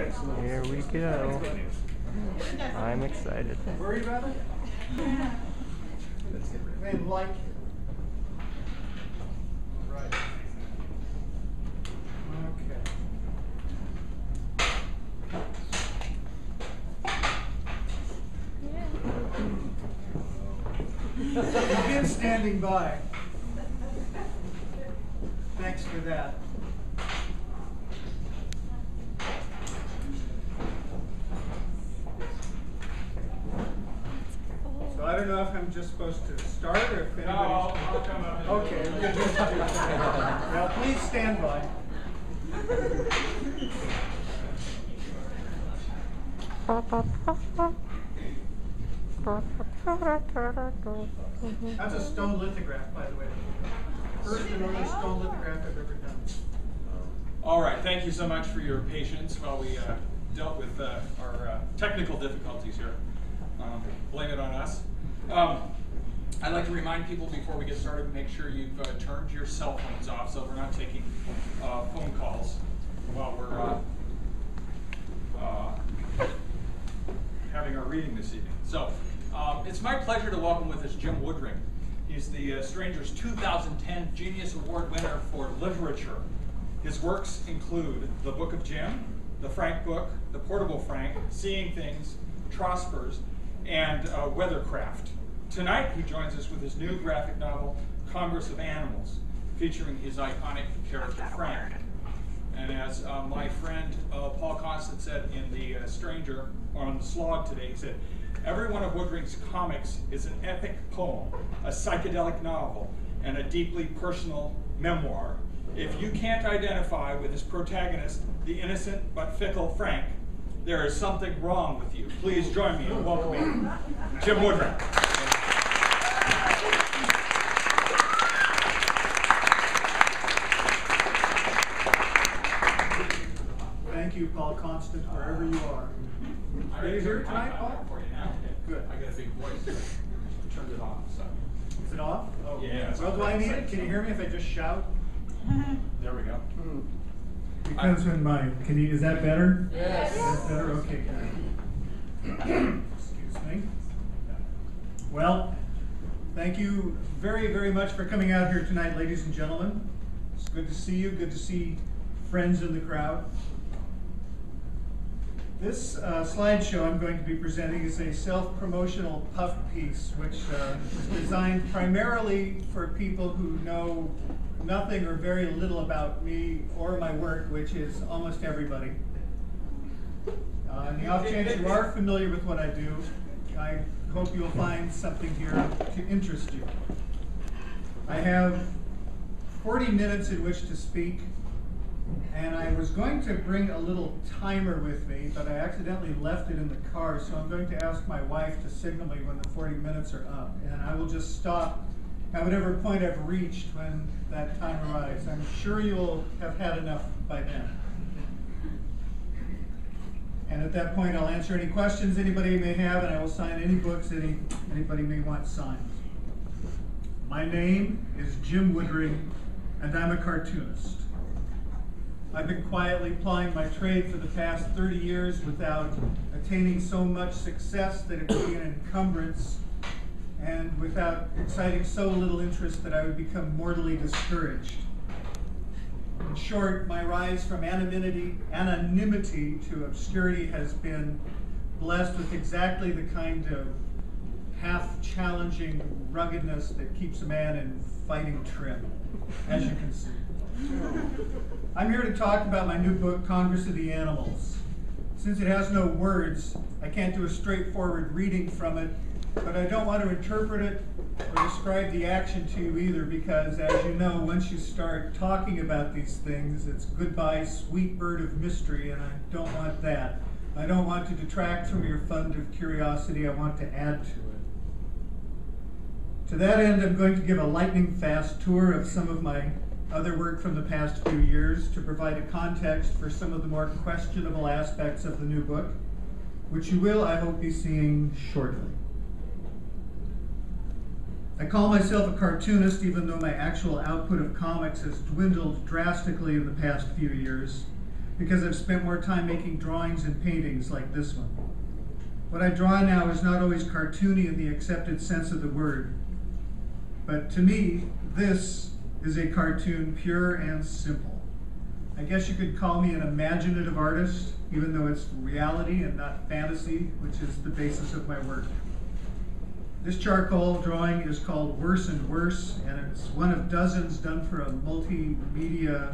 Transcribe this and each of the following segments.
Here we go. I'm excited. Worried about it? They like it. Right. Okay. You've been standing by. Thanks for that. So I don't know if I'm just supposed to start or if anybody's... No, I'll come up. Okay. Now please stand by. That's a stone lithograph, by the way. First and only stone lithograph I've ever done. All right, thank you so much for your patience while we dealt with our technical difficulties here. Blame it on us. I'd like to remind people before we get started, make sure you've turned your cell phones off so we're not taking phone calls while we're having our reading this evening. So it's my pleasure to welcome with us Jim Woodring. He's the Stranger's 2010 Genius Award winner for literature. His works include The Book of Jim, The Frank Book, The Portable Frank, Seeing Things, Trospers, and Weathercraft. Tonight he joins us with his new graphic novel, Congress of Animals, featuring his iconic character Frank. And as my friend Paul Constant said in The Stranger, on the Slog today, he said, every one of Woodring's comics is an epic poem, a psychedelic novel, and a deeply personal memoir. If you can't identify with his protagonist, the innocent but fickle Frank, there is something wrong with you. Please join me in welcoming Jim Woodring. Thank you, Paul Constant, wherever you are. Are you here tonight, Paul? For you now. Good. I got a big voice. Turned it off. So. Is it off? Oh. Yeah. Well, do I need it? Can you hear me if I just shout? There we go. Because when my, is that better? Yes. Is that better? Okay, good. Excuse me. Well, thank you very, very much for coming out here tonight, ladies and gentlemen. It's good to see you. Good to see friends in the crowd. This slideshow I'm going to be presenting is a self-promotional puff piece, which is designed primarily for people who know nothing or very little about me or my work, which is almost everybody. In the off chance you are familiar with what I do, I hope you'll find something here to interest you. I have 40 minutes in which to speak, and I was going to bring a little timer with me, but I accidentally left it in the car, so I'm going to ask my wife to signal me when the 40 minutes are up, and I will just stop at whatever point I've reached when that time arrives. I'm sure you'll have had enough by then. And at that point, I'll answer any questions anybody may have, and I will sign any books anybody may want signed. My name is Jim Woodring, and I'm a cartoonist. I've been quietly plying my trade for the past 30 years without attaining so much success that it would be an encumbrance, and without exciting so little interest that I would become mortally discouraged. In short, my rise from anonymity to obscurity has been blessed with exactly the kind of half-challenging ruggedness that keeps a man in fighting trim, as you can see. I'm here to talk about my new book, Congress of the Animals. Since it has no words, I can't do a straightforward reading from it, but I don't want to interpret it or describe the action to you either, because as you know, once you start talking about these things, it's goodbye, sweet bird of mystery, and I don't want that. I don't want to detract from your fund of curiosity, I want to add to it. To that end, I'm going to give a lightning fast tour of some of my other work from the past few years to provide a context for some of the more questionable aspects of the new book, which you will, I hope, be seeing shortly. I call myself a cartoonist, even though my actual output of comics has dwindled drastically in the past few years. because I've spent more time making drawings and paintings like this one. What I draw now is not always cartoony in the accepted sense of the word, but to me, this is a cartoon pure and simple. I guess you could call me an imaginative artist, even though it's reality and not fantasy, which is the basis of my work. This charcoal drawing is called Worse and Worse, and it's one of dozens done for a multimedia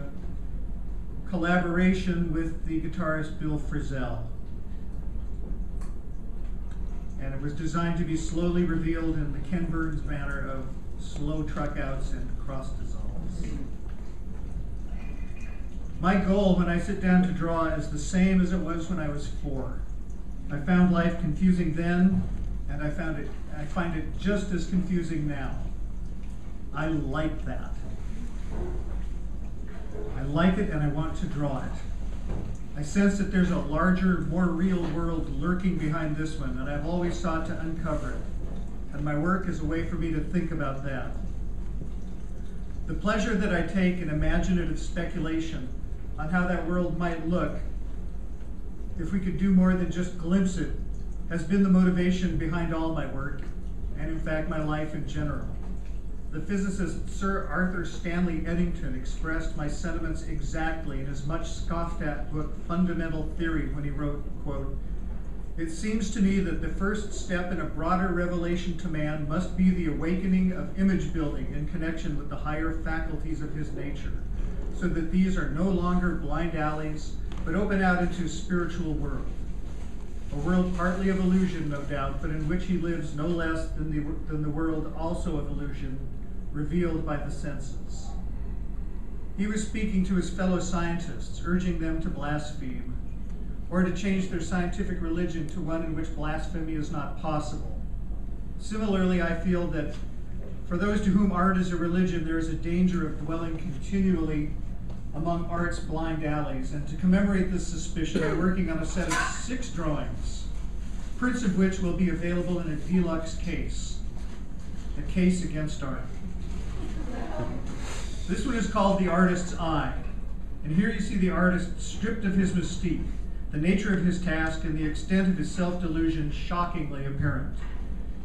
collaboration with the guitarist Bill Frisell. And it was designed to be slowly revealed in the Ken Burns manner of slow truck outs and cross dissolves. My goal when I sit down to draw is the same as it was when I was 4. I found life confusing then, and I find it just as confusing now. I like that. I like it and I want to draw it. I sense that there's a larger, more real world lurking behind this one, and I've always sought to uncover it. And my work is a way for me to think about that. The pleasure that I take in imaginative speculation on how that world might look, if we could do more than just glimpse it, has been the motivation behind all my work, and in fact my life in general. The physicist Sir Arthur Stanley Eddington expressed my sentiments exactly in his much scoffed at book Fundamental Theory when he wrote, quote, "It seems to me that the first step in a broader revelation to man must be the awakening of image building in connection with the higher faculties of his nature, so that these are no longer blind alleys, but open out into a spiritual world. A world partly of illusion, no doubt, but in which he lives no less than the world also of illusion, revealed by the senses." He was speaking to his fellow scientists, urging them to blaspheme, or to change their scientific religion to one in which blasphemy is not possible. Similarly, I feel that for those to whom art is a religion, there is a danger of dwelling continually among art's blind alleys. And to commemorate this suspicion, I'm working on a set of 6 drawings, prints of which will be available in a deluxe case, a case against art. This one is called The Artist's Eye. And here you see the artist stripped of his mystique, the nature of his task and the extent of his self-delusion shockingly apparent.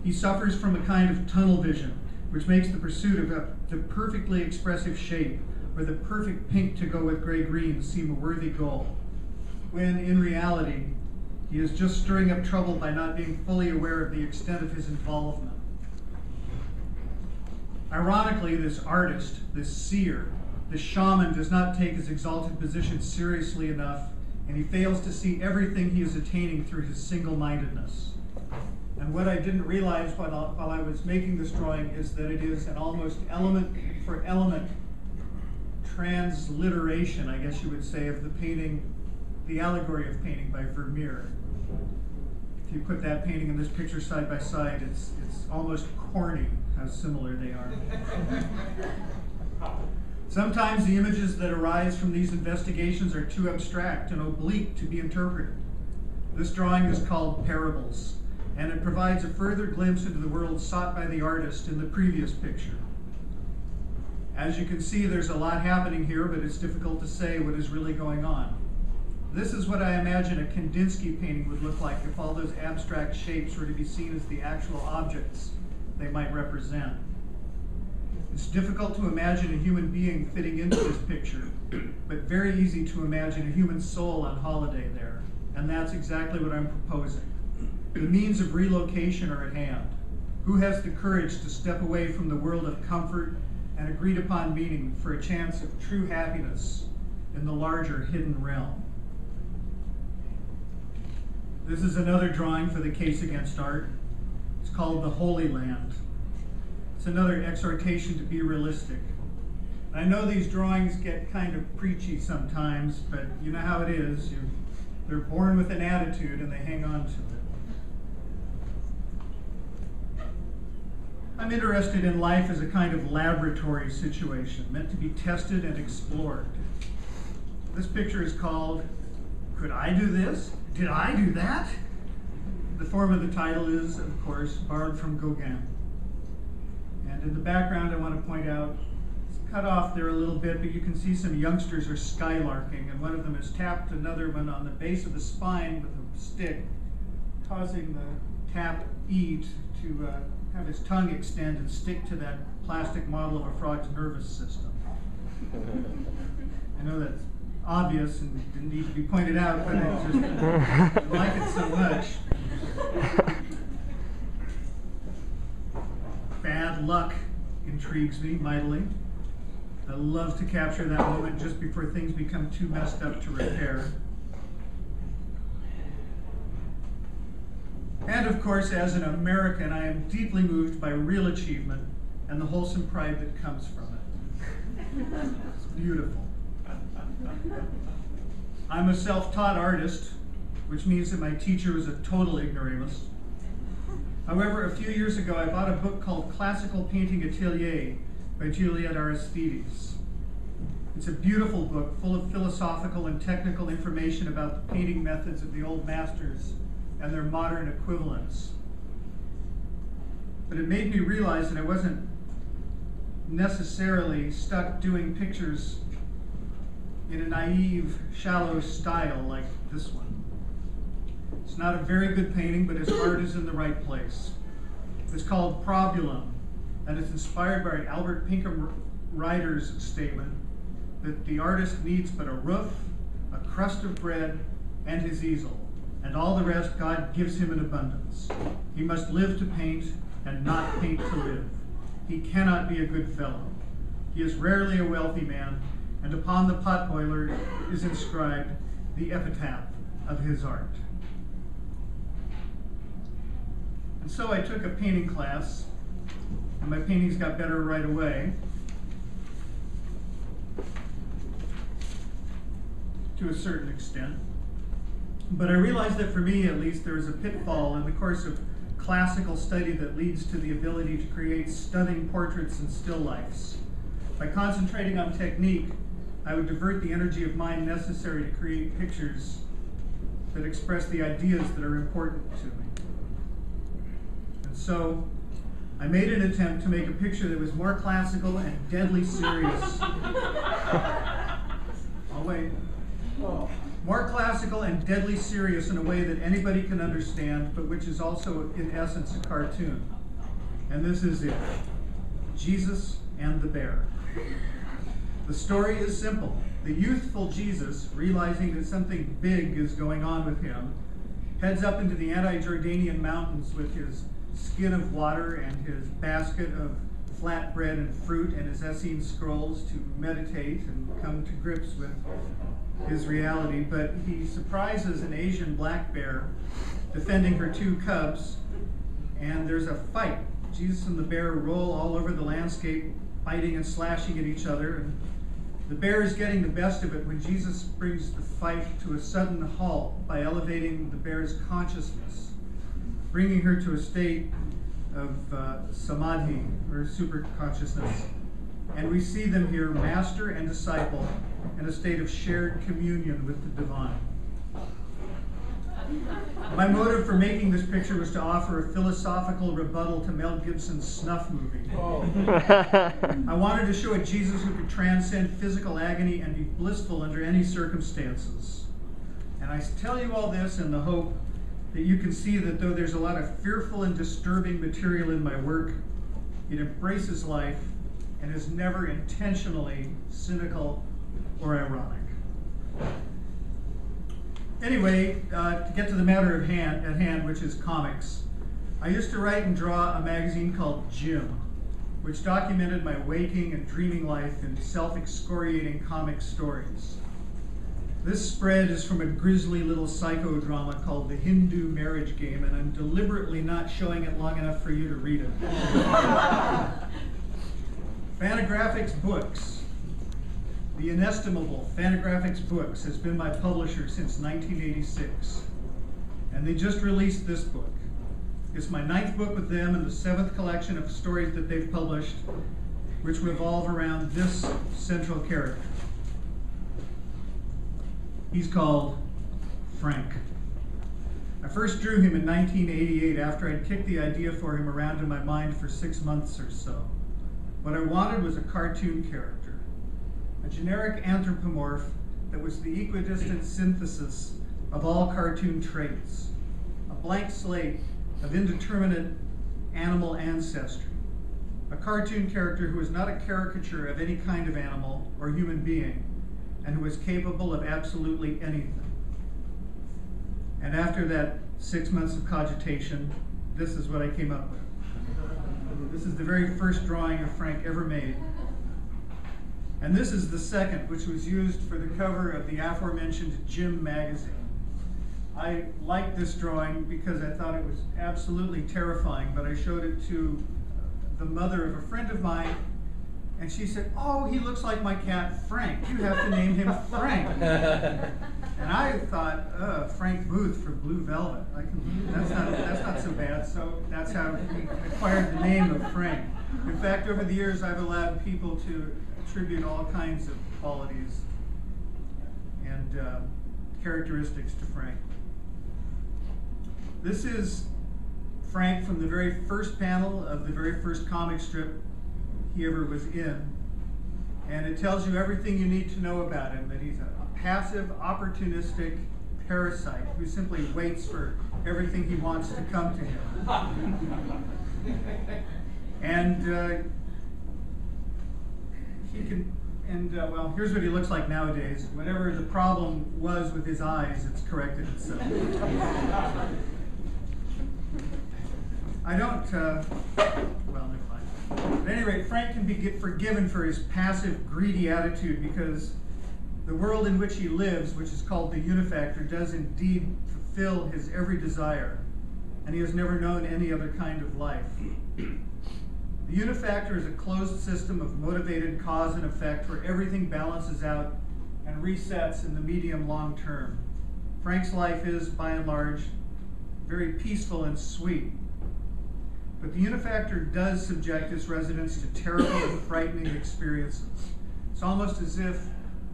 He suffers from a kind of tunnel vision, which makes the pursuit of the perfectly expressive shape or the perfect pink to go with gray-green seem a worthy goal, when in reality, he is just stirring up trouble by not being fully aware of the extent of his involvement. Ironically, this artist, this seer, this shaman does not take his exalted position seriously enough, and he fails to see everything he is attaining through his single-mindedness. And what I didn't realize while I was making this drawing is that it is an almost element for element transliteration, I guess you would say, of the painting, the allegory of painting by Vermeer. If you put that painting and this picture side by side, it's almost corny how similar they are. Sometimes the images that arise from these investigations are too abstract and oblique to be interpreted. This drawing is called Parables, and it provides a further glimpse into the world sought by the artist in the previous picture. As you can see, there's a lot happening here, but it's difficult to say what is really going on. This is what I imagine a Kandinsky painting would look like if all those abstract shapes were to be seen as the actual objects they might represent. It's difficult to imagine a human being fitting into this picture, but very easy to imagine a human soul on holiday there, and that's exactly what I'm proposing. The means of relocation are at hand. Who has the courage to step away from the world of comfort and agreed upon meaning for a chance of true happiness in the larger hidden realm? This is another drawing for the case against art. It's called The Holy Land. It's another exhortation to be realistic. I know these drawings get kind of preachy sometimes, but you know how it is. They're born with an attitude and they hang on to it. I'm interested in life as a kind of laboratory situation, meant to be tested and explored. This picture is called, Could I Do This? Did I do that? The form of the title is, of course, borrowed from Gauguin. And in the background, I want to point out, it's cut off there a little bit, but you can see some youngsters are skylarking, and one of them has tapped another one on the base of the spine with a stick, causing the tappee to have his tongue extend and stick to that plastic model of a frog's nervous system. I know that's obvious and didn't need to be pointed out, but it's just, I like it so much. Bad luck intrigues me mightily. I love to capture that moment just before things become too messed up to repair. And of course, as an American, I am deeply moved by real achievement and the wholesome pride that comes from it. It's beautiful. I'm a self-taught artist, which means that my teacher was a total ignoramus. However, a few years ago, I bought a book called Classical Painting Atelier by Juliet Aristides. It's a beautiful book full of philosophical and technical information about the painting methods of the old masters and their modern equivalents. But it made me realize that I wasn't necessarily stuck doing pictures in a naive, shallow style like this one. It's not a very good painting, but his heart is in the right place. It's called Probulum, and it's inspired by Albert Pinkham Ryder's statement that the artist needs but a roof, a crust of bread, and his easel, and all the rest God gives him in abundance. He must live to paint and not paint to live. He cannot be a good fellow. He is rarely a wealthy man, and upon the potboiler is inscribed the epitaph of his art. And so I took a painting class, and my paintings got better right away. To a certain extent. But I realized that for me, at least, there is a pitfall in the course of classical study that leads to the ability to create stunning portraits and still lifes. By concentrating on technique, I would divert the energy of mind necessary to create pictures that express the ideas that are important to me. And so, I made an attempt to make a picture that was more classical and deadly serious. I'll wait. More classical and deadly serious in a way that anybody can understand, but which is also, in essence, a cartoon. And this is it. Jesus and the Bear. The story is simple. The youthful Jesus, realizing that something big is going on with him, heads up into the anti-Jordanian mountains with his skin of water and his basket of flat bread and fruit and his Essene scrolls to meditate and come to grips with his reality. But he surprises an Asian black bear defending her 2 cubs, and there's a fight. Jesus and the bear roll all over the landscape, fighting and slashing at each other, and the bear is getting the best of it when Jesus brings the fight to a sudden halt by elevating the bear's consciousness, bringing her to a state of samadhi, or super consciousness. And we see them here, master and disciple, in a state of shared communion with the divine. My motive for making this picture was to offer a philosophical rebuttal to Mel Gibson's snuff movie. I wanted to show a Jesus who could transcend physical agony and be blissful under any circumstances. And I tell you all this in the hope that you can see that though there's a lot of fearful and disturbing material in my work, it embraces life and is never intentionally cynical or ironic. Anyway, to get to the matter at hand, which is comics, I used to write and draw a magazine called Jim, which documented my waking and dreaming life in self-excoriating comic stories. This spread is from a grisly little psychodrama called The Hindu Marriage Game, and I'm deliberately not showing it long enough for you to read it. Fantagraphics Books. The inestimable Fantagraphics Books has been my publisher since 1986, and they just released this book. It's my 9th book with them and the 7th collection of stories that they've published, which revolve around this central character. He's called Frank. I first drew him in 1988 after I'd kicked the idea for him around in my mind for 6 months or so. What I wanted was a cartoon character, a generic anthropomorph that was the equidistant synthesis of all cartoon traits, a blank slate of indeterminate animal ancestry, a cartoon character who was not a caricature of any kind of animal or human being, and who was capable of absolutely anything. And after that 6 months of cogitation, this is what I came up with. This is the very first drawing of Frank ever made. And this is the second, which was used for the cover of the aforementioned Jim magazine. I liked this drawing because I thought it was absolutely terrifying, but I showed it to the mother of a friend of mine, and she said, "Oh, he looks like my cat Frank. You have to name him Frank." And I thought, Frank Booth for Blue Velvet. That's not so bad. So that's how he acquired the name of Frank. In fact, over the years, I've allowed people to attribute all kinds of qualities and characteristics to Frank. This is Frank from the very first panel of the very first comic strip he ever was in. And it tells you everything you need to know about him, that he's a passive, opportunistic parasite who simply waits for everything he wants to come to him. And he can, well, here's what he looks like nowadays. Whatever the problem was with his eyes, it's corrected itself. I don't, well, never mind. At any rate, Frank can be forgiven for his passive, greedy attitude because the world in which he lives, which is called the Unifactor, does indeed fulfill his every desire, and he has never known any other kind of life. The Unifactor is a closed system of motivated cause and effect where everything balances out and resets in the medium-long term. Frank's life is, by and large, very peaceful and sweet. But the Unifactor does subject its residents to terrible and frightening experiences. It's almost as if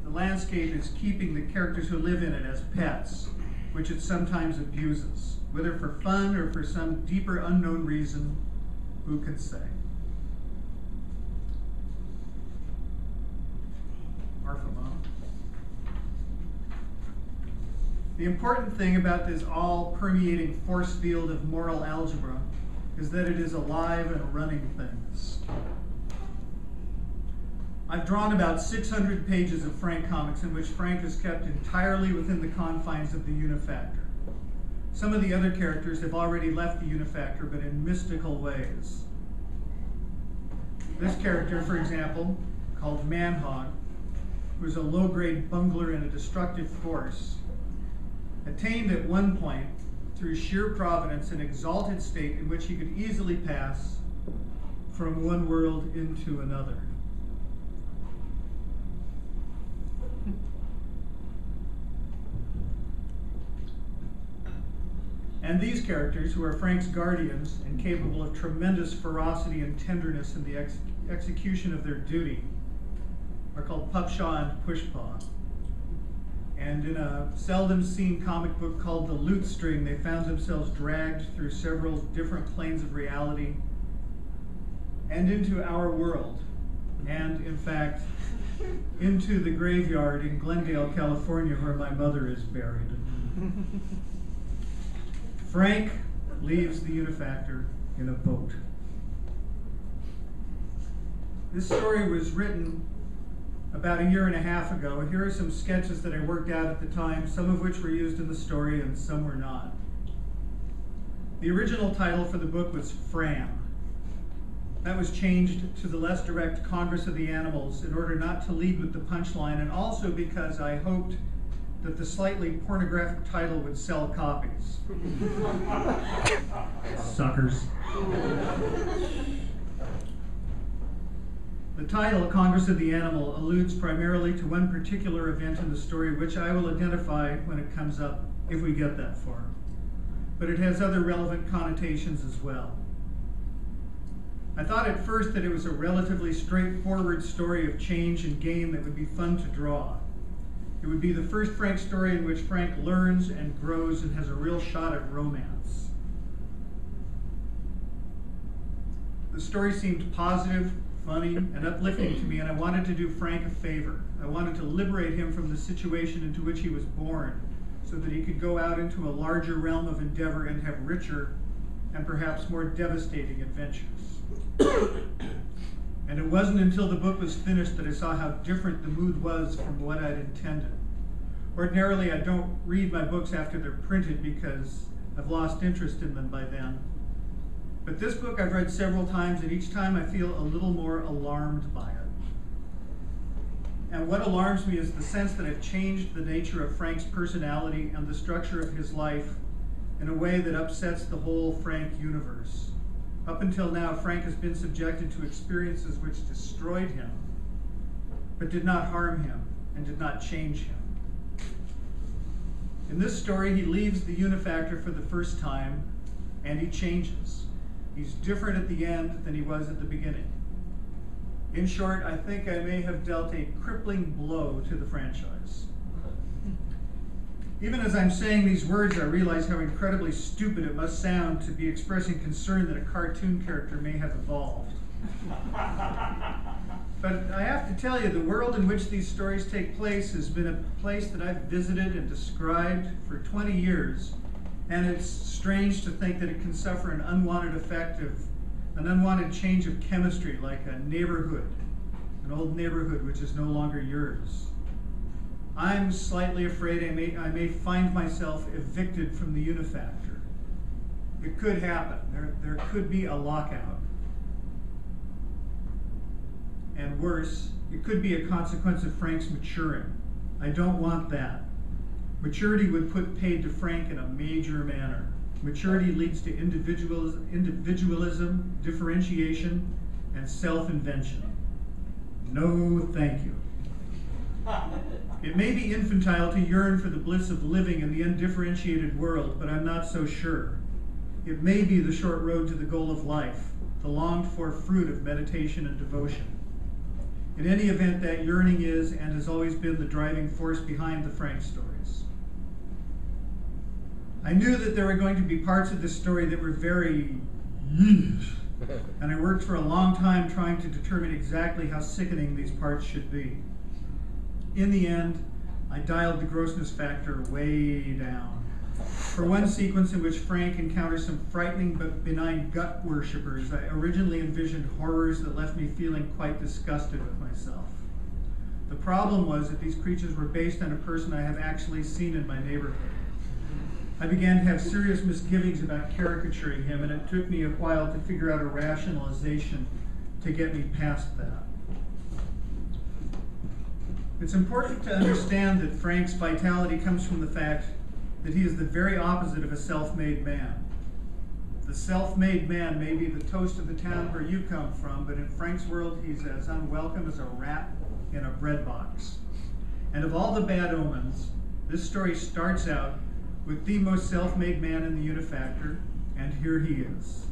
the landscape is keeping the characters who live in it as pets, which it sometimes abuses, whether for fun or for some deeper unknown reason, who can say? Marfa Mom. The important thing about this all-permeating force field of moral algebra is that it is alive and running things. I've drawn about 600 pages of Frank comics in which Frank is kept entirely within the confines of the Unifactor. Some of the other characters have already left the Unifactor, but in mystical ways. This character, for example, called Manhog, who is a low-grade bungler in a destructive force, attained at one point, through sheer providence, an exalted state in which he could easily pass from one world into another. And these characters, who are Frank's guardians and capable of tremendous ferocity and tenderness in the execution of their duty, are called Pupshaw and Pushpaw. And in a seldom seen comic book called The Loot String, they found themselves dragged through several different planes of reality and into our world, and in fact, into the graveyard in Glendale, California, where my mother is buried. Frank leaves the Unifactor in a boat. This story was written about a year and a half ago, and here are some sketches that I worked out at the time, some of which were used in the story and some were not. The original title for the book was Fram. That was changed to the less direct Congress of the Animals in order not to lead with the punchline, and also because I hoped that the slightly pornographic title would sell copies. Suckers. The title, Congress of the Animal, alludes primarily to one particular event in the story, which I will identify when it comes up, if we get that far. But it has other relevant connotations as well. I thought at first that it was a relatively straightforward story of change and gain that would be fun to draw. It would be the first Frank story in which Frank learns and grows and has a real shot at romance. The story seemed positive, funny, and uplifting to me, and I wanted to do Frank a favor. I wanted to liberate him from the situation into which he was born, so that he could go out into a larger realm of endeavor and have richer and perhaps more devastating adventures. And it wasn't until the book was finished that I saw how different the mood was from what I'd intended. Ordinarily, I don't read my books after they're printed because I've lost interest in them by then. But this book I've read several times, and each time I feel a little more alarmed by it. And what alarms me is the sense that I've changed the nature of Frank's personality and the structure of his life in a way that upsets the whole Frank universe. Up until now, Frank has been subjected to experiences which destroyed him, but did not harm him and did not change him. In this story, he leaves the Unifactor for the first time, and he changes. He's different at the end than he was at the beginning. In short, I think I may have dealt a crippling blow to the franchise. Even as I'm saying these words, I realize how incredibly stupid it must sound to be expressing concern that a cartoon character may have evolved. But I have to tell you, the world in which these stories take place has been a place that I've visited and described for 20 years, and it's strange to think that it can suffer an unwanted effect of an unwanted change of chemistry, like a neighborhood, an old neighborhood which is no longer yours. I'm slightly afraid I may find myself evicted from the Unifactor. It could happen. There could be a lockout. And worse, it could be a consequence of Frank's maturing. I don't want that. Maturity would put paid to Frank in a major manner. Maturity leads to individualism, differentiation, and self-invention. No, thank you. It may be infantile to yearn for the bliss of living in the undifferentiated world, but I'm not so sure. It may be the short road to the goal of life, the longed-for fruit of meditation and devotion. In any event, that yearning is and has always been the driving force behind the Frank stories. I knew that there were going to be parts of this story that were very yeesh, and I worked for a long time trying to determine exactly how sickening these parts should be. In the end, I dialed the grossness factor way down. For one sequence in which Frank encounters some frightening but benign gut worshippers, I originally envisioned horrors that left me feeling quite disgusted with myself. The problem was that these creatures were based on a person I have actually seen in my neighborhood. I began to have serious misgivings about caricaturing him, and it took me a while to figure out a rationalization to get me past that. It's important to understand that Frank's vitality comes from the fact that he is the very opposite of a self-made man. The self-made man may be the toast of the town where you come from, but in Frank's world, he's as unwelcome as a rat in a bread box. And of all the bad omens, this story starts out with the most self-made man in the Unifactor, and here he is.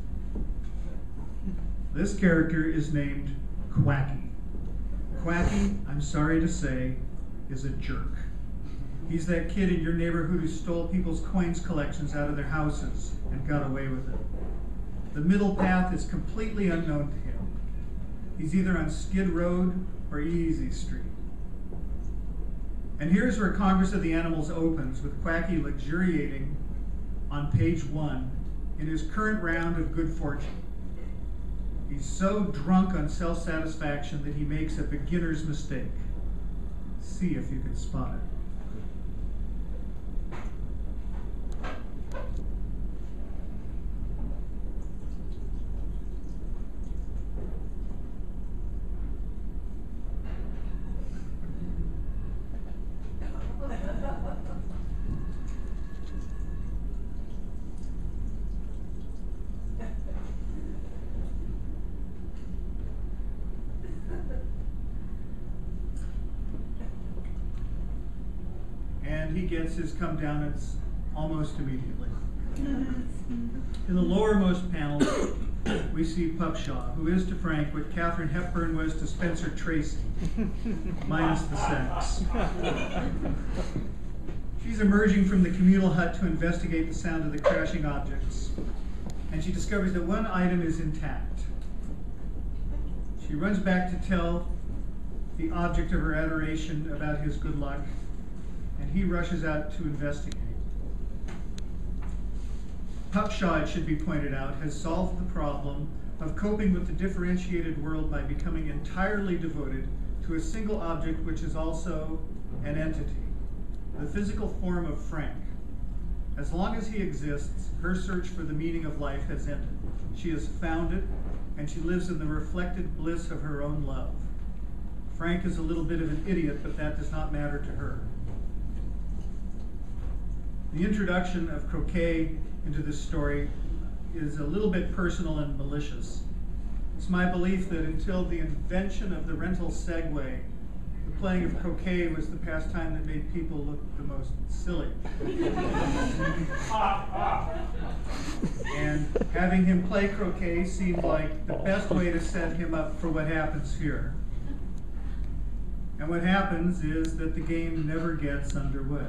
This character is named Quacky. Quacky, I'm sorry to say, is a jerk. He's that kid in your neighborhood who stole people's coins collections out of their houses and got away with it. The middle path is completely unknown to him. He's either on Skid Road or Easy Street. And here's where Congress of the Animals opens, with Quacky luxuriating on page 1 in his current round of good fortune. He's so drunk on self-satisfaction that he makes a beginner's mistake. See if you can spot it. And he gets his come down almost immediately. In the lowermost panel, we see Pupshaw, who is to Frank what Katharine Hepburn was to Spencer Tracy, minus the sex. She's emerging from the communal hut to investigate the sound of the crashing objects, and she discovers that one item is intact. She She runs back to tell the object of her adoration about his good luck, and he rushes out to investigate. Puckshaw, it should be pointed out, has solved the problem of coping with the differentiated world by becoming entirely devoted to a single object which is also an entity, the physical form of Frank. As long as he exists, her search for the meaning of life has ended. She has found it, and she lives in the reflected bliss of her own love. Frank is a little bit of an idiot, but that does not matter to her. The introduction of croquet into this story is a little bit personal and malicious. It's my belief that until the invention of the rental Segway, the playing of croquet was the pastime that made people look the most silly. And having him play croquet seemed like the best way to set him up for what happens here. And what happens is that the game never gets underway.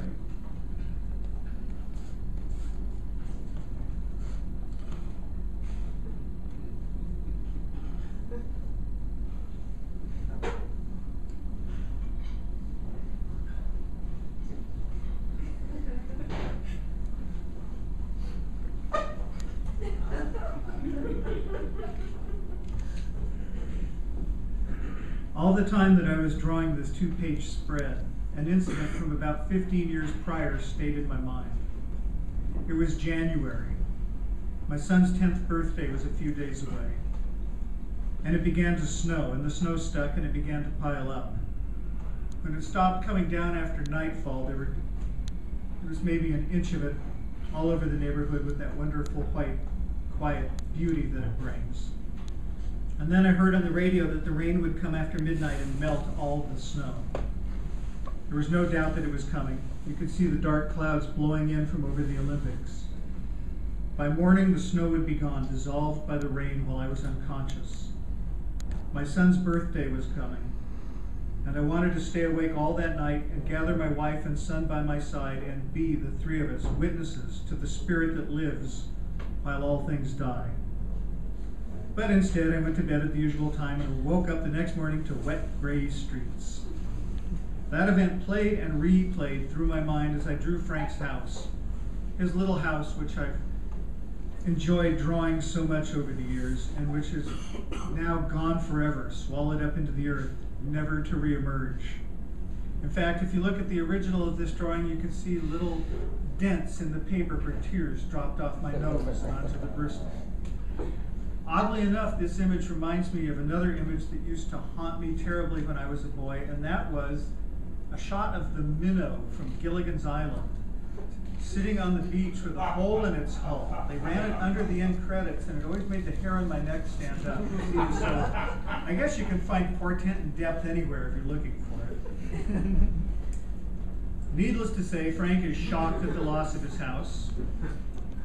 All the time that I was drawing this 2-page spread, an incident from about 15 years prior stayed in my mind. It was January. My son's 10th birthday was a few days away. And it began to snow, and the snow stuck, and it began to pile up. When it stopped coming down after nightfall, there was maybe an inch of it all over the neighborhood with that wonderful white, quiet beauty that it brings. And then I heard on the radio that the rain would come after midnight and melt all the snow. There was no doubt that it was coming. You could see the dark clouds blowing in from over the Olympics. By morning, the snow would be gone, dissolved by the rain while I was unconscious. My son's birthday was coming, and I wanted to stay awake all that night and gather my wife and son by my side and be, the three of us, witnesses to the spirit that lives while all things die. But instead, I went to bed at the usual time and woke up the next morning to wet, gray streets. That event played and replayed through my mind as I drew Frank's house, his little house, which I've enjoyed drawing so much over the years, and which is now gone forever, swallowed up into the earth, never to reemerge. In fact, if you look at the original of this drawing, you can see little dents in the paper where tears dropped off my nose and onto the bristle. Oddly enough, this image reminds me of another image that used to haunt me terribly when I was a boy, and that was a shot of the minnow from Gilligan's Island, sitting on the beach with a hole in its hull. They ran it under the end credits, and it always made the hair on my neck stand up. So I guess you can find portent and depth anywhere if you're looking for it. Needless to say, Frank is shocked at the loss of his house,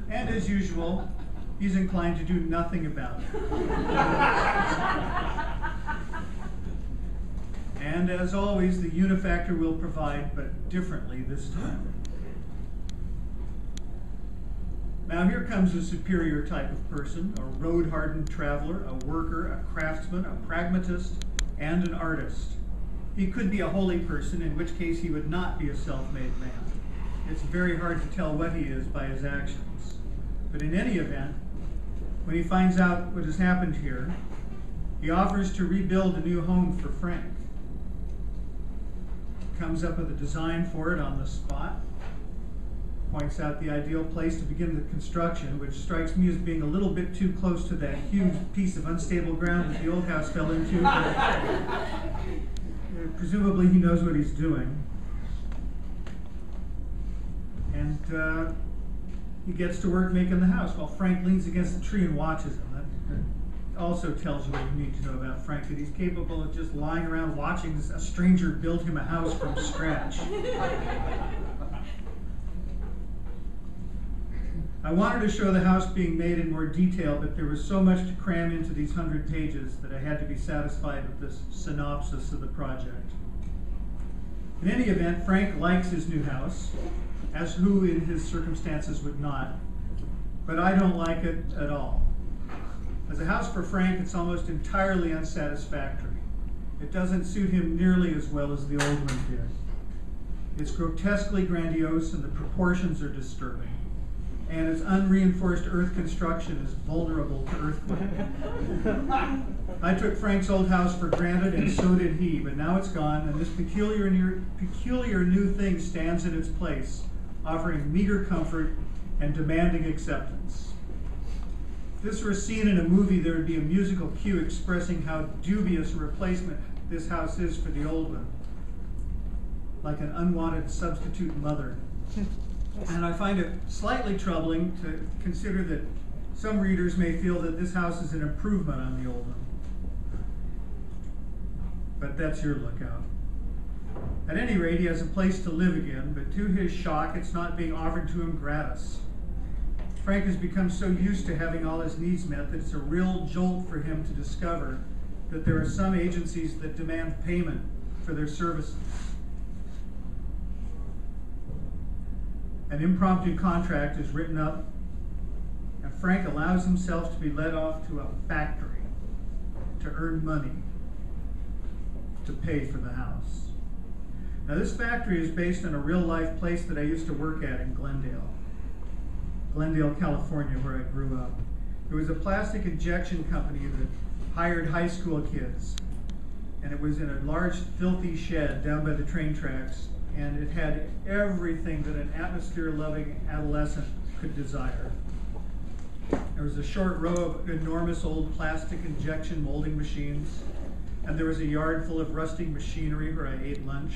and as usual, he's inclined to do nothing about it. And as always, the unifactor will provide, but differently this time. Now here comes a superior type of person, a road-hardened traveler, a worker, a craftsman, a pragmatist, and an artist. He could be a holy person, in which case he would not be a self-made man. It's very hard to tell what he is by his actions. But in any event, when he finds out what has happened here, he offers to rebuild a new home for Frank. Comes up with a design for it on the spot, points out the ideal place to begin the construction, which strikes me as being a little bit too close to that huge piece of unstable ground that the old house fell into. Presumably he knows what he's doing. And he gets to work making the house while Frank leans against the tree and watches him. That also tells you what you need to know about Frank, that he's capable of just lying around watching a stranger build him a house from scratch. I wanted to show the house being made in more detail, but there was so much to cram into these 100 pages that I had to be satisfied with this synopsis of the project. In any event, Frank likes his new house, as who in his circumstances would not, but I don't like it at all. As a house for Frank, it's almost entirely unsatisfactory. It doesn't suit him nearly as well as the old one did. It's grotesquely grandiose and the proportions are disturbing. And its unreinforced earth construction is vulnerable to earthquake. I took Frank's old house for granted, and so did he, but now it's gone, and this peculiar new thing stands in its place, offering meager comfort and demanding acceptance. If this were a scene in a movie, there would be a musical cue expressing how dubious a replacement this house is for the old one, like an unwanted substitute mother. And I find it slightly troubling to consider that some readers may feel that this house is an improvement on the old one. But that's your lookout. At any rate, he has a place to live again, but to his shock, it's not being offered to him gratis. Frank has become so used to having all his needs met that it's a real jolt for him to discover that there are some agencies that demand payment for their services. An impromptu contract is written up, and Frank allows himself to be led off to a factory to earn money to pay for the house. Now, this factory is based on a real-life place that I used to work at in Glendale, California, where I grew up. It was a plastic injection company that hired high school kids, and it was in a large, filthy shed down by the train tracks, and it had everything that an atmosphere-loving adolescent could desire. There was a short row of enormous old plastic injection molding machines, and there was a yard full of rusting machinery where I ate lunch.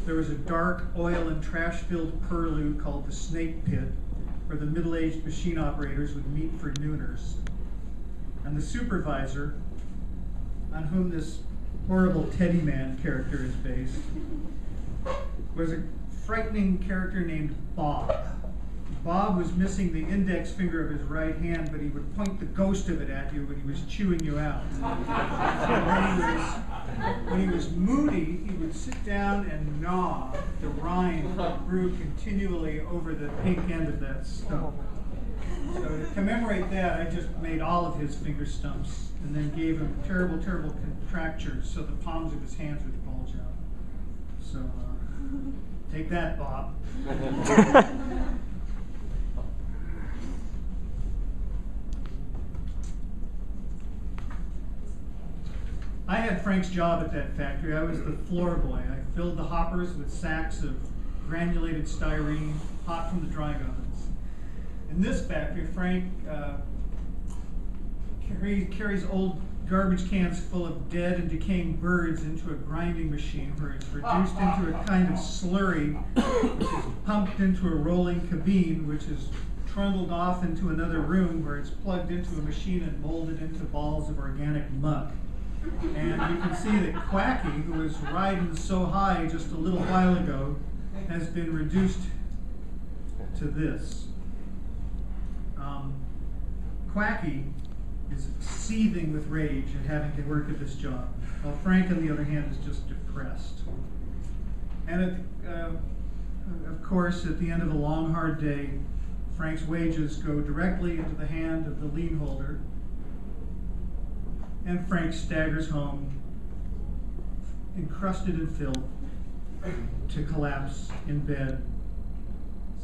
There was a dark, oil and trash-filled purlieu called the Snake Pit, where the middle-aged machine operators would meet for nooners. And the supervisor, on whom this horrible Teddy Man character is based, was a frightening character named Bob. Bob was missing the index finger of his right hand, but he would point the ghost of it at you when he was chewing you out. When he was moody, he would sit down and gnaw the rind that grew continually over the pink end of that stump. So to commemorate that, I just made all of his finger stumps and then gave him terrible, terrible contractures so the palms of his hands would bulge out. So take that, Bob. I had Frank's job at that factory. I was the floor boy. I filled the hoppers with sacks of granulated styrene, hot from the drying ovens. In this factory, Frank carries old garbage cans full of dead and decaying birds into a grinding machine where it's reduced into a kind of slurry, which is pumped into a rolling cabine, which is trundled off into another room where it's plugged into a machine and molded into balls of organic muck. And you can see that Quacky, who was riding so high just a little while ago, has been reduced to this. Quacky is seething with rage at having to work at this job, while Frank, on the other hand, is just depressed. And of course, at the end of a long, hard day, Frank's wages go directly into the hand of the lien holder, and Frank staggers home, encrusted in filth, to collapse in bed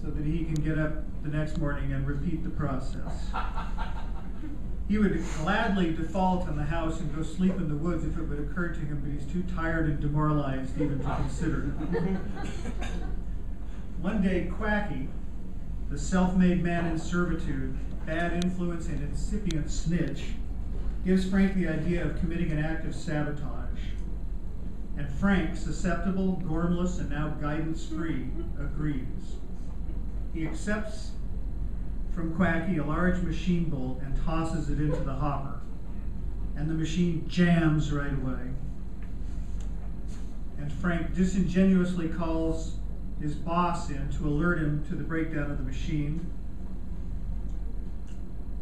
so that he can get up the next morning and repeat the process. He would gladly default on the house and go sleep in the woods if it would occur to him, but he's too tired and demoralized even to consider it. One day, Quacky, the self-made man in servitude, bad influence, and incipient snitch, gives Frank the idea of committing an act of sabotage. And Frank, susceptible, gormless, and now guidance-free, agrees. He accepts from Quacky a large machine bolt and tosses it into the hopper. And the machine jams right away. And Frank disingenuously calls his boss in to alert him to the breakdown of the machine.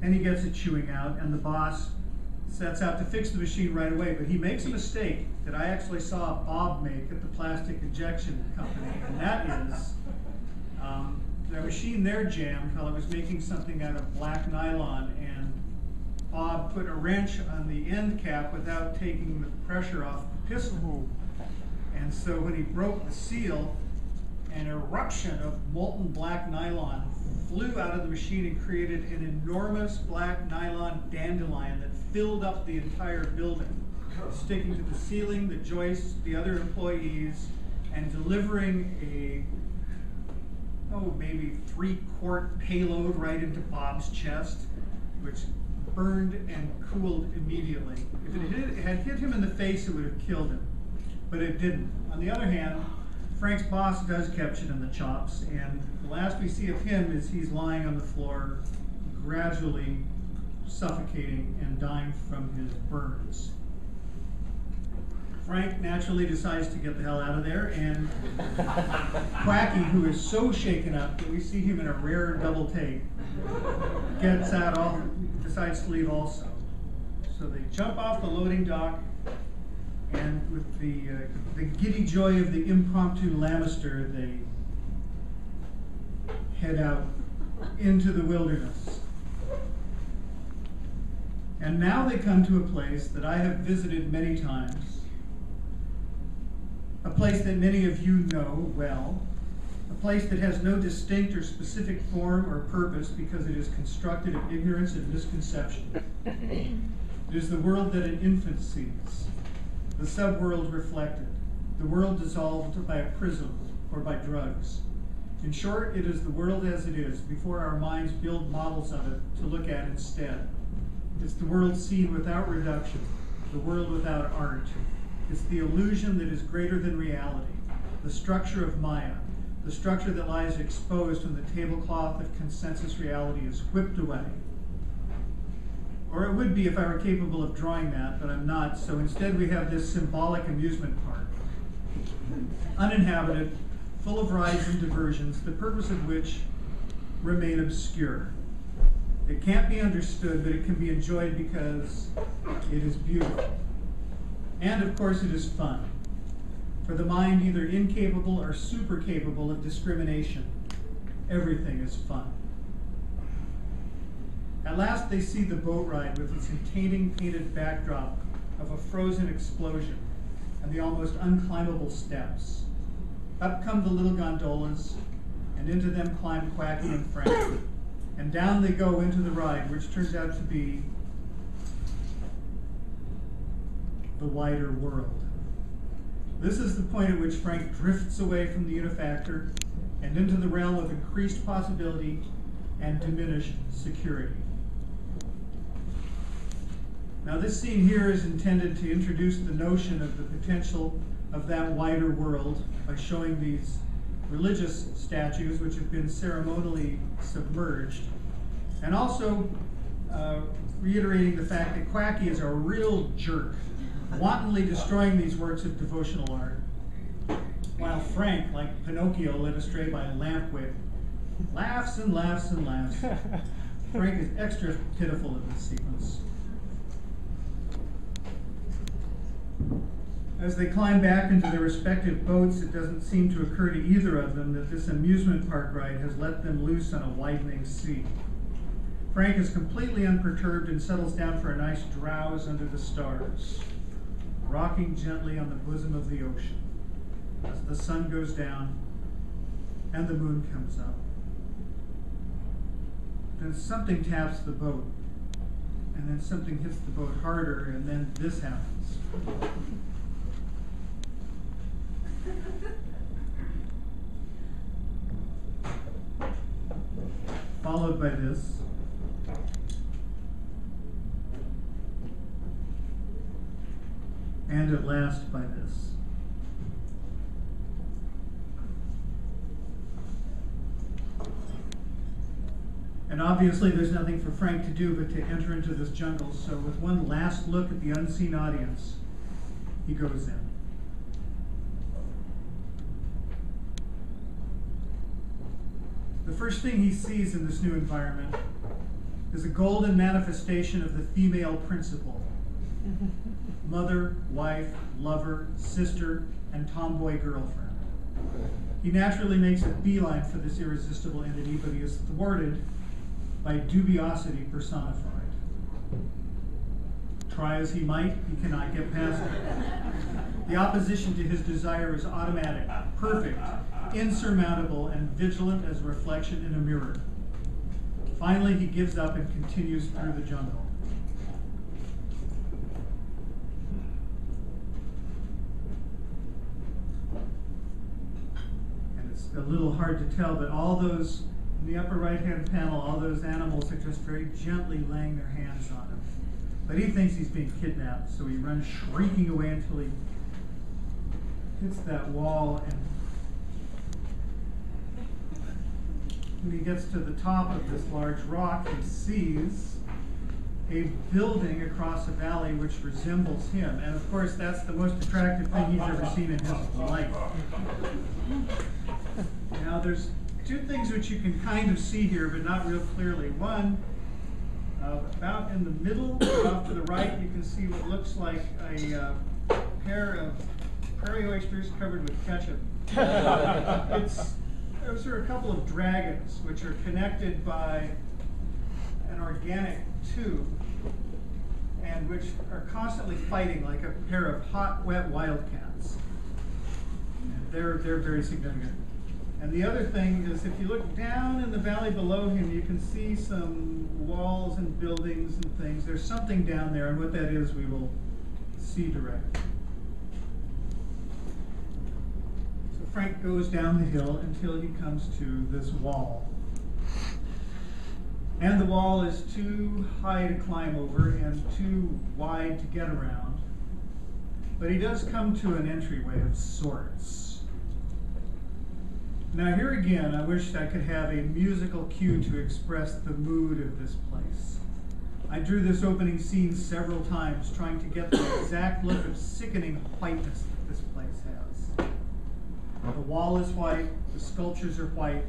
And he gets it chewing out, and the boss sets out to fix the machine right away, but he makes a mistake that I actually saw Bob make at the plastic injection company, and that is the machine there jammed while it was making something out of black nylon, and Bob put a wrench on the end cap without taking the pressure off the piston. And so when he broke the seal, an eruption of molten black nylon flew out of the machine and created an enormous black nylon dandelion that filled up the entire building, sticking to the ceiling, the joists, the other employees, and delivering a, maybe 3-quart payload right into Bob's chest, which burned and cooled immediately. If it had hit him in the face, it would have killed him, but it didn't. On the other hand, Frank's boss does catch it in the chops, and the last we see of him is he's lying on the floor, gradually suffocating and dying from his burns. Frank naturally decides to get the hell out of there, and Quacky, who is so shaken up that we see him in a rare double take, decides to leave also. So they jump off the loading dock, and with the giddy joy of the impromptu Lamister, they head out into the wilderness. And now they come to a place that I have visited many times, a place that many of you know well, a place that has no distinct or specific form or purpose because it is constructed of ignorance and misconception. It is the world that an infant sees, the subworld reflected, the world dissolved by a prism or by drugs. In short, it is the world as it is, before our minds build models of it to look at instead. It's the world seen without reduction, the world without art. It's the illusion that is greater than reality, the structure of Maya, the structure that lies exposed when the tablecloth of consensus reality is whipped away. Or it would be if I were capable of drawing that, but I'm not, so instead we have this symbolic amusement park, uninhabited, full of rides and diversions, the purpose of which remain obscure. It can't be understood, but it can be enjoyed because it is beautiful. And of course it is fun. For the mind either incapable or super capable of discrimination, everything is fun. At last they see the boat ride with its entertaining painted backdrop of a frozen explosion and the almost unclimbable steps. Up come the little gondolas, and into them climb Quacky and Frank. And down they go into the ride, which turns out to be the wider world. This is the point at which Frank drifts away from the unifactor and into the realm of increased possibility and diminished security. Now this scene here is intended to introduce the notion of the potential of that wider world by showing these religious statues which have been ceremonially submerged, and also reiterating the fact that Quacky is a real jerk, wantonly destroying these works of devotional art, while Frank, like Pinocchio led astray by a lamp wick, laughs and laughs and laughs. Frank is extra pitiful in this sequence. As they climb back into their respective boats, it doesn't seem to occur to either of them that this amusement park ride has let them loose on a widening sea. Frank is completely unperturbed and settles down for a nice drowse under the stars, rocking gently on the bosom of the ocean as the sun goes down and the moon comes up. Then something taps the boat, and then something hits the boat harder, and then this happens. Followed by this. And at last by this. And obviously there's nothing for Frank to do but to enter into this jungle, so with one last look at the unseen audience, he goes in. The first thing he sees in this new environment is a golden manifestation of the female principle. Mother, wife, lover, sister, and tomboy girlfriend. He naturally makes a beeline for this irresistible entity, but he is thwarted by dubiosity personified. Try as he might, he cannot get past it. The opposition to his desire is automatic, perfect, insurmountable, and vigilant as a reflection in a mirror. Finally, he gives up and continues through the jungle. And it's a little hard to tell, but all those, in the upper right-hand panel, all those animals are just very gently laying their hands on him. But he thinks he's being kidnapped, so he runs shrieking away until he hits that wall, and when he gets to the top of this large rock, he sees a building across a valley which resembles him. And of course, that's the most attractive thing he's ever seen in his life. Now, there's two things which you can kind of see here, but not real clearly. One, about in the middle, off to the right, you can see what looks like a pair of prairie oysters covered with ketchup. Those are a couple of dragons which are connected by an organic tube and which are constantly fighting like a pair of hot, wet wildcats. And they're very significant. And the other thing is, if you look down in the valley below him, you can see some walls and buildings and things. There's something down there, and what that is we will see directly. Frank goes down the hill until he comes to this wall. And the wall is too high to climb over and too wide to get around. But he does come to an entryway of sorts. Now here again, I wish I could have a musical cue to express the mood of this place. I drew this opening scene several times, trying to get the exact look of sickening whiteness that this place has. The wall is white, the sculptures are white,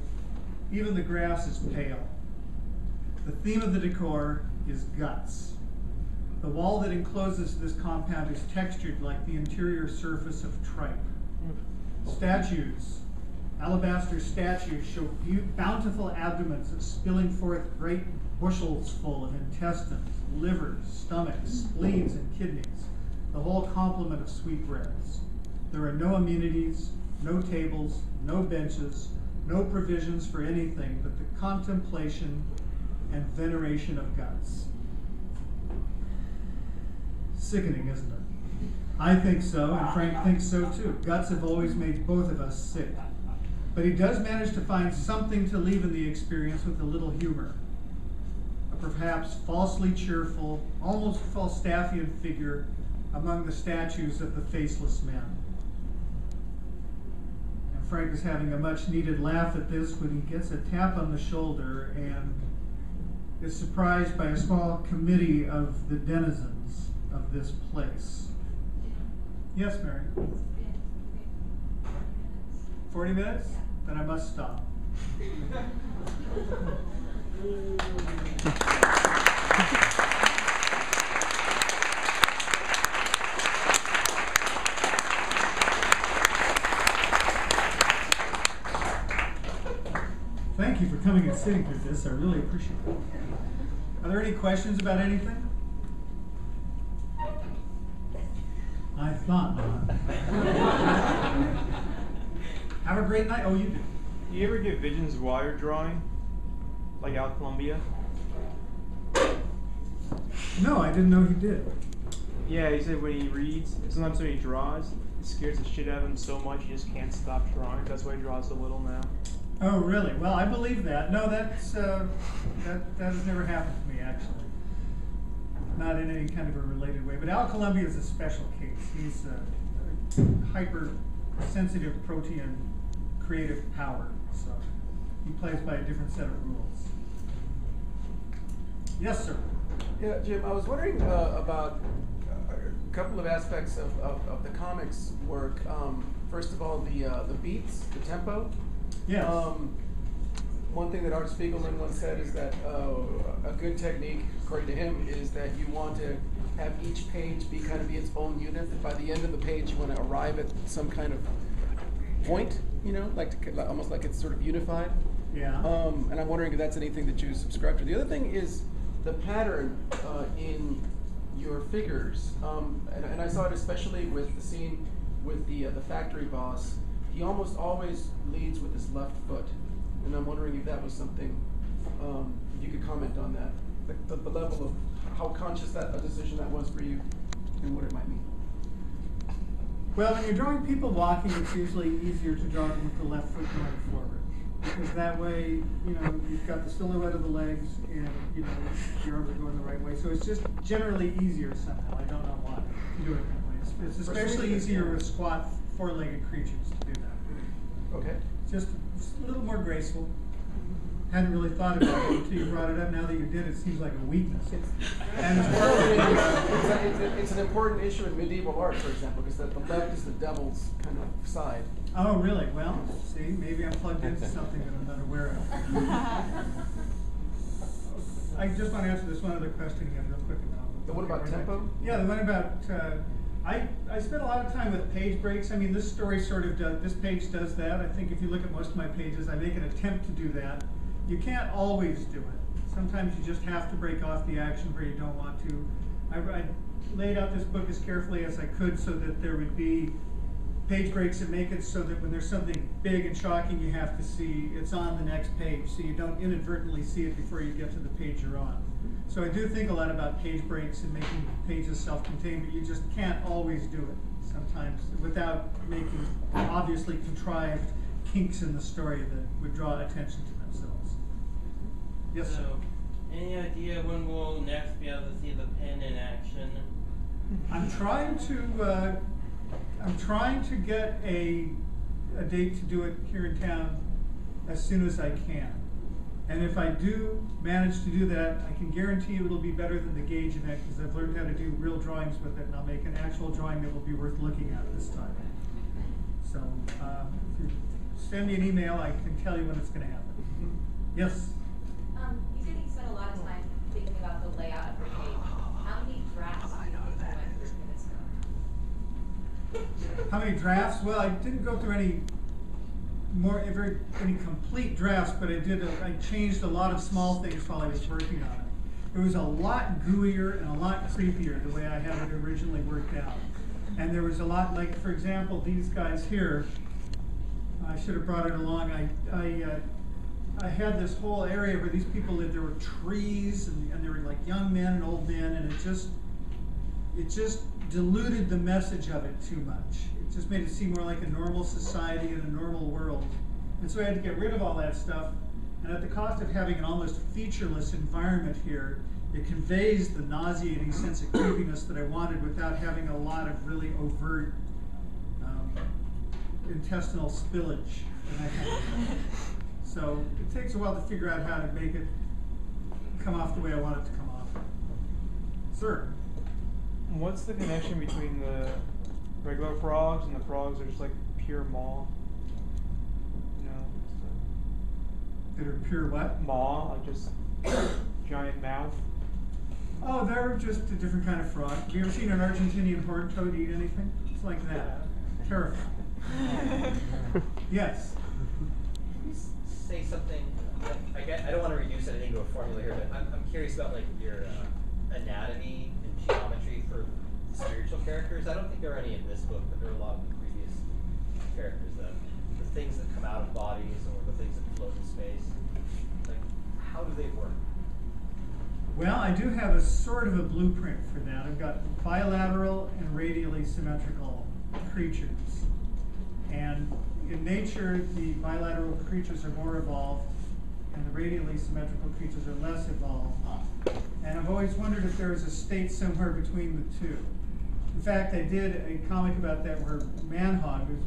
even the grass is pale. The theme of the decor is guts. The wall that encloses this compound is textured like the interior surface of tripe. Statues, alabaster statues, show bountiful abdomens spilling forth great bushels full of intestines, livers, stomachs, spleens, and kidneys, the whole complement of sweetbreads. There are no amenities, no tables, no benches, no provisions for anything but the contemplation and veneration of guts. Sickening, isn't it? I think so, and Frank thinks so too. Guts have always made both of us sick. But he does manage to find something to leaven the experience with a little humor. A perhaps falsely cheerful, almost Falstaffian figure among the statues of the faceless men. Frank is having a much needed laugh at this when he gets a tap on the shoulder and is surprised by a small committee of the denizens of this place. Yes, Mary? 40 minutes? Then I must stop. Thank you for coming and sitting through this. I really appreciate it. Are there any questions about anything? I thought not. Have a great night. Oh, you do. Do you ever get visions while you're drawing? Like Al Columbia? No, I didn't know he did. Yeah, he said when he reads, sometimes when he draws, it scares the shit out of him so much he just can't stop drawing. That's why he draws so little now. Oh, really? Well, I believe that. No, that's that has never happened to me, actually. Not in any kind of a related way. But Al Columbia is a special case. He's a hypersensitive protean creative power. So he plays by a different set of rules. Yes, sir. Yeah, Jim, I was wondering about a couple of aspects of the comics work. First of all, the beats, the tempo. Yes. One thing that Art Spiegelman once said is that a good technique, according to him, is that you want to have each page be its own unit. That by the end of the page, you want to arrive at some kind of point, almost like it's sort of unified. Yeah. And I'm wondering if that's anything that you subscribe to. The other thing is the pattern in your figures, and I saw it especially with the scene with the factory boss. He almost always leads with his left foot, and I'm wondering if that was something, if you could comment on that, the level of how conscious a decision that was for you, and what it might mean. Well, when you're drawing people walking, it's usually easier to draw them with the left foot going forward. Because that way, you've got the silhouette of the legs and, your arms are going the right way. So it's just generally easier somehow. I don't know why to do it that way. It's especially easier with squat, four-legged creatures to do that. Okay. Just a little more graceful. Hadn't really thought about it until you brought it up. Now that you did, it seems like a weakness. And it's an important issue in medieval art, for example, because the left is the devil's kind of side. Oh, really? Well, see, maybe I'm plugged into something that I'm not aware of. I just want to answer this one other question again real quick. The one about tempo? Yeah, the one about, I spent a lot of time with page breaks. I mean, this story sort of does, this page does that. I think if you look at most of my pages, I make an attempt to do that. You can't always do it. Sometimes you just have to break off the action where you don't want to. I laid out this book as carefully as I could so that there would be page breaks that make it so that when there's something big and shocking you have to see, it's on the next page, so you don't inadvertently see it before you get to the page you're on. So I do think a lot about page breaks and making pages self-contained, but you just can't always do it sometimes without making obviously contrived kinks in the story that would draw attention to themselves. Yes, sir. So, any idea when we'll next be able to see the pen in action? I'm trying to get a date to do it here in town as soon as I can. And if I do manage to do that, I can guarantee you it'll be better than the gauge in it because I've learned how to do real drawings with it, and I'll make an actual drawing that will be worth looking at this time. So if you send me an email, I can tell you when it's going to happen. Yes? You said you spent a lot of time thinking about the layout of your page. How many drafts do you think you went through for this book? How many drafts? Well, I didn't go through any complete drafts, but I changed a lot of small things while I was working on it. It was a lot gooier and a lot creepier the way I had it originally worked out. And there was a lot, like for example, these guys here, I should have brought it along. I had this whole area where these people lived. There were trees, and there were like young men and old men, and it just diluted the message of it too much. It just made it seem more like a normal society and a normal world. And so I had to get rid of all that stuff. And at the cost of having an almost featureless environment here, it conveys the nauseating sense of creepiness that I wanted without having a lot of really overt intestinal spillage. So it takes a while to figure out how to make it come off the way I want it to come off. Sir? What's the connection between the regular frogs and the frogs that are just like pure maw? That are pure what? Maw, like just giant mouth. Oh, they're just a different kind of frog. Have you ever seen an Argentinian horned toad eat anything? It's like that. Terrifying. Yes. Can you say something? I don't want to reduce anything to a formula here, but I'm curious about like your anatomy and geometry for spiritual characters. I don't think there are any in this book, but there are a lot of the previous characters. The things that come out of bodies or the things that float in space. Like, how do they work? Well, I do have a sort of a blueprint for that. I've got bilateral and radially symmetrical creatures. And in nature, the bilateral creatures are more evolved, and the radially symmetrical creatures are less evolved. And I've always wondered if there was a state somewhere between the two. In fact, I did a comic about that where Manhog, who's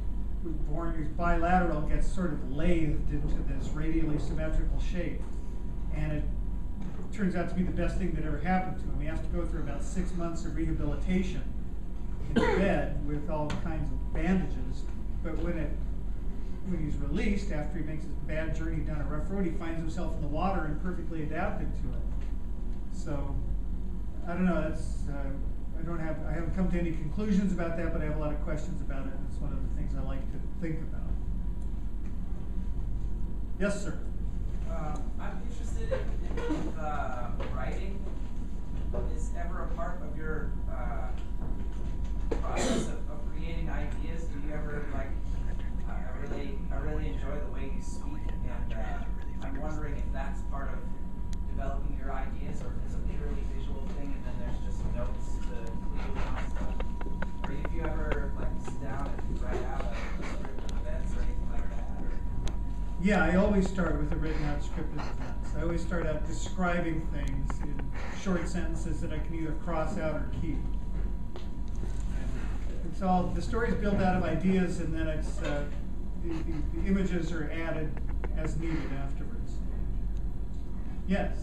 born, who's bilateral, gets sort of lathed into this radially symmetrical shape. And it turns out to be the best thing that ever happened to him. He has to go through about 6 months of rehabilitation in bed with all kinds of bandages. But when he's released, after he makes his bad journey down a rough road, he finds himself in the water and perfectly adapted to it. So, I don't know, I haven't come to any conclusions about that, but I have a lot of questions about it. It's one of the things I like to think about. Yes, sir. I'm interested if writing is ever a part of your Yeah, I always start with a written out scripted defense. I always start out describing things in short sentences that I can either cross out or keep. And it's all, the story's built out of ideas, and then it's the images are added as needed afterwards. Yes?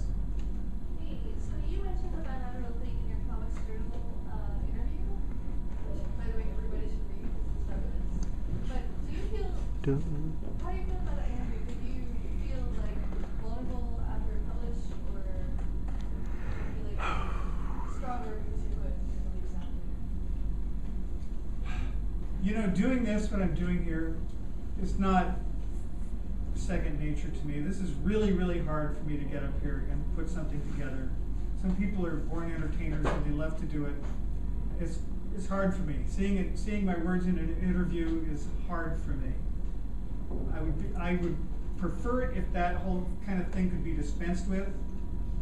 Hey, so you mentioned the bilateral thing in your comics journal interview, which, by the way, everybody should read because it's fabulous. But do you feel, how do you feel about that interview? Did you feel like vulnerable after it published, or do you feel like stronger because you put your beliefs out there? You know, doing this, what I'm doing here, is not second nature to me. This is really, really hard for me to get up here and put something together. Some people are born entertainers and they love to do it. It's hard for me. Seeing my words in an interview is hard for me. I would prefer it if that whole kind of thing could be dispensed with,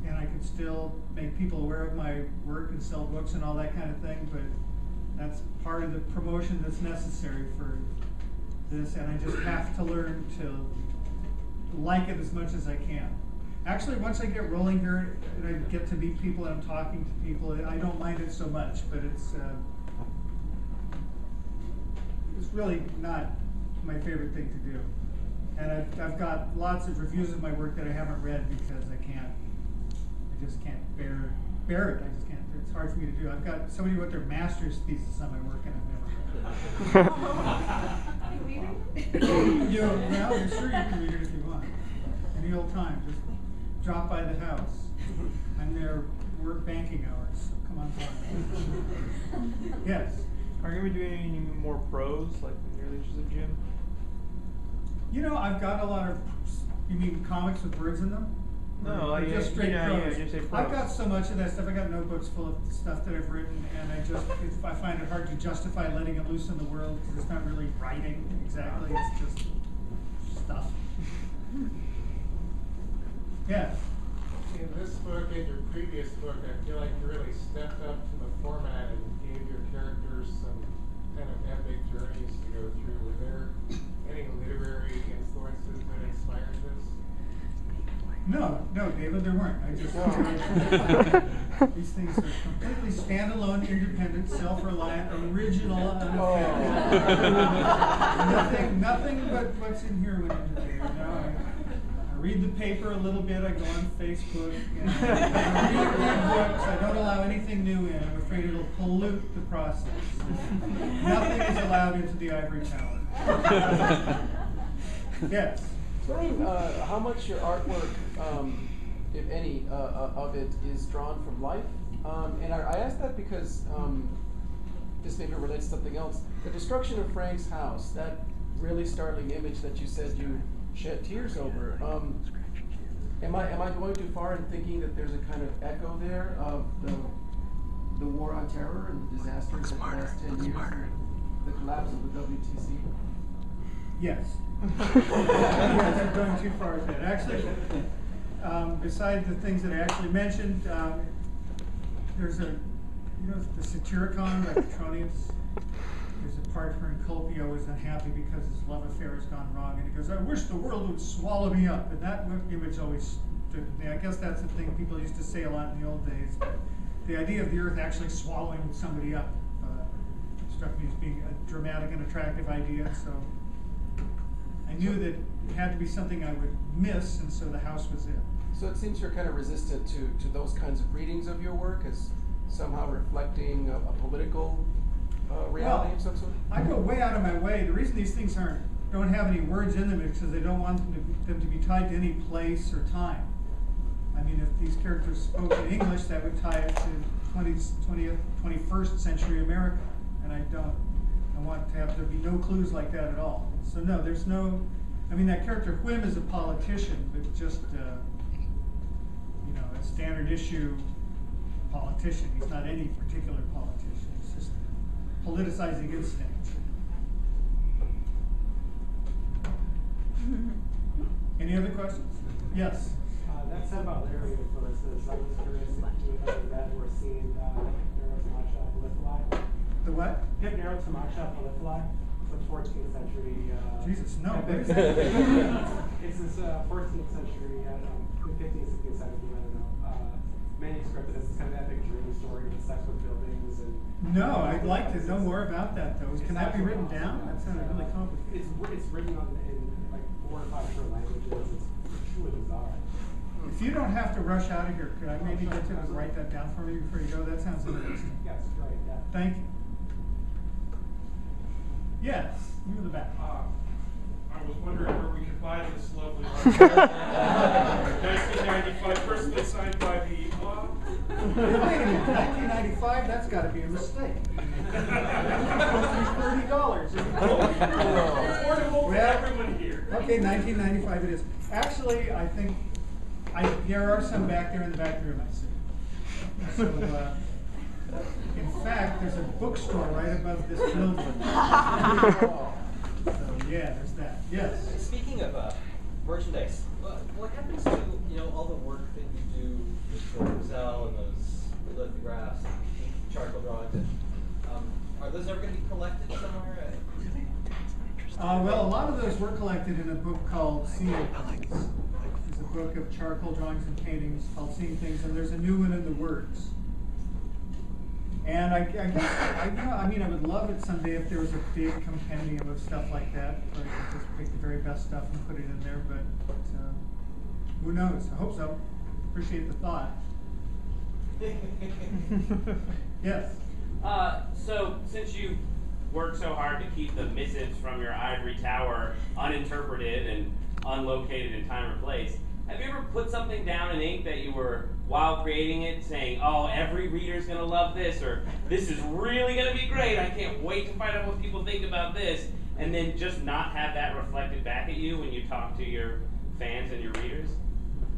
and I could still make people aware of my work and sell books and all that kind of thing, but that's part of the promotion that's necessary for this, and I just have to learn to like it as much as I can. Actually, once I get rolling here and I get to meet people and I'm talking to people, I don't mind it so much, but it's really not my favorite thing to do. And I've got lots of reviews of my work that I haven't read because I just can't bear it. I just can't. It's hard for me to do. I've got somebody wrote their master's thesis on my work and I've never read it. Well, you're sure you can read it if you want. Any old time, just drop by the house. I'm there work banking hours, so come on by. Yes? Are you going to be doing any more prose, like in the early issues of Jim? You know, I've got a lot of, you mean comics with words in them? No, like just straight prose. just say prose. I've got so much of that stuff. I got notebooks full of stuff that I've written, and I find it hard to justify letting it loose in the world because it's not really writing exactly. It's just stuff. Yes. In this book and your previous book, I feel like you really stepped up to the format and gave your characters some kind of epic journeys to go through. Were there any literary influences that inspired this? No, David, there weren't. I just these things are completely standalone, independent, self-reliant, original, unaffected. nothing but what's in here went into there. You know, I read the paper a little bit. I go on Facebook. You know, I read books. I don't allow anything new in. I'm afraid it'll pollute the process. Nothing is allowed into the ivory tower. Yes. How much your artwork, if any, of it is drawn from life? And I ask that because this maybe relates to something else. The destruction of Frank's house, that really startling image that you said you shed tears over. Am I going too far in thinking that there's a kind of echo there of the war on terror and the disasters of the last 10 years, and the collapse of the WTC? Yes. Yes, I'm going too far with that. Actually, besides the things that I actually mentioned, there's the Satyricon by Petronius. There's a part where Encolpio is unhappy because his love affair has gone wrong, and he goes, "I wish the world would swallow me up." And that image always stood with me. I guess that's a thing people used to say a lot in the old days. But the idea of the earth actually swallowing somebody up struck me as being a dramatic and attractive idea. So I knew that it had to be something I would miss, and so the house was it. So it seems you're kind of resistant to those kinds of readings of your work as somehow reflecting a political reality of some sort? I go way out of my way. The reason these things don't have any words in them is because they don't want them to be tied to any place or time. I mean, if these characters spoke in English, that would tie it to 20th, 21st century America, and I don't. I want to have there be no clues like that at all. So no, there's no. I mean, that character Whim is a politician, but just a standard issue politician. He's not any particular politician. He's just politicizing instinct. Any other questions? Yes. That said about literary influences, I was curious if you had read or seen Neurotomacha Polyphili. The what? Yeah, Neurotomacha Polyphili, some 14th century. Jesus, no. epic. It's this 14th century, 15th, 16th, 17th, I don't know, manuscript that has this kind of epic dream story with sex with buildings and. No, I'd like to know more about that though. Can that be written down? That sounded really complicated. It's written in like 4 or 5 different languages. It's truly bizarre. If you don't have to rush out of here, could I maybe get you to write that down for me before you go? That sounds interesting. Yes, right, yeah. Thank you. Yes, you in the back. I was wondering where we could buy this lovely art. 1995, personally signed by the. Wait a minute, 1995? That's got to be a mistake. It's $30. Affordable for everyone here. Okay, 1995 it is. Actually, I think there are some back there in the back room, I see. So, in fact, there's a bookstore right above this building. So yeah, there's that. Yes. Speaking of merchandise, what happens to all the work that you do with the Excel and those lithographs and charcoal drawings? And, are those ever going to be collected somewhere? Well, a lot of those were collected in a book called Seeing Things. It's a book of charcoal drawings and paintings called Seeing Things, and there's a new one in the works. And I guess, I would love it someday if there was a big compendium of stuff like that, where I could just pick the very best stuff and put it in there, but who knows? I hope so. Appreciate the thought. Yes? So, since you worked so hard to keep the missives from your ivory tower uninterpreted and unlocated in time or place, have you ever put something down in ink that you were, while creating it, saying, oh, every reader's going to love this, or this is really going to be great, I can't wait to find out what people think about this, and then just not have that reflected back at you when you talk to your fans and your readers?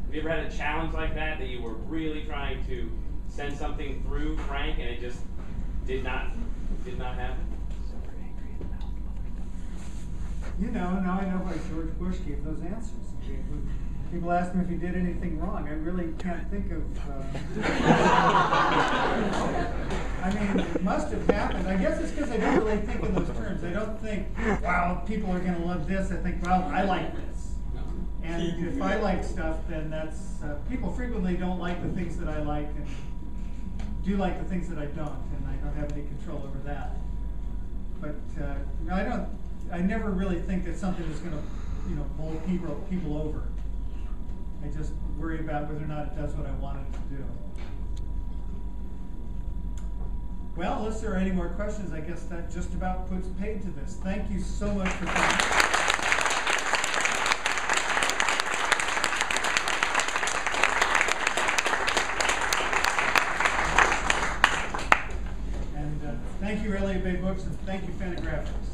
Have you ever had a challenge like that you were really trying to send something through Frank and it just did not happen? Now I know why George Bush gave those answers. People asked him if he did anything wrong. I really can't think of. It must have happened. I guess it's because I don't really think in those terms. I don't think, wow, people are going to love this. I think, well, I like this. And if I like stuff, then that's, people frequently don't like the things that I like and do like the things that I don't, and I don't have any control over that. But I never really think that something is going to, bowl people over. I just worry about whether or not it does what I want it to do. Well, unless there are any more questions, I guess that just about puts paid to this. Thank you so much for coming. And thank you, Elliott Bay Books, and thank you, Fantagraphics.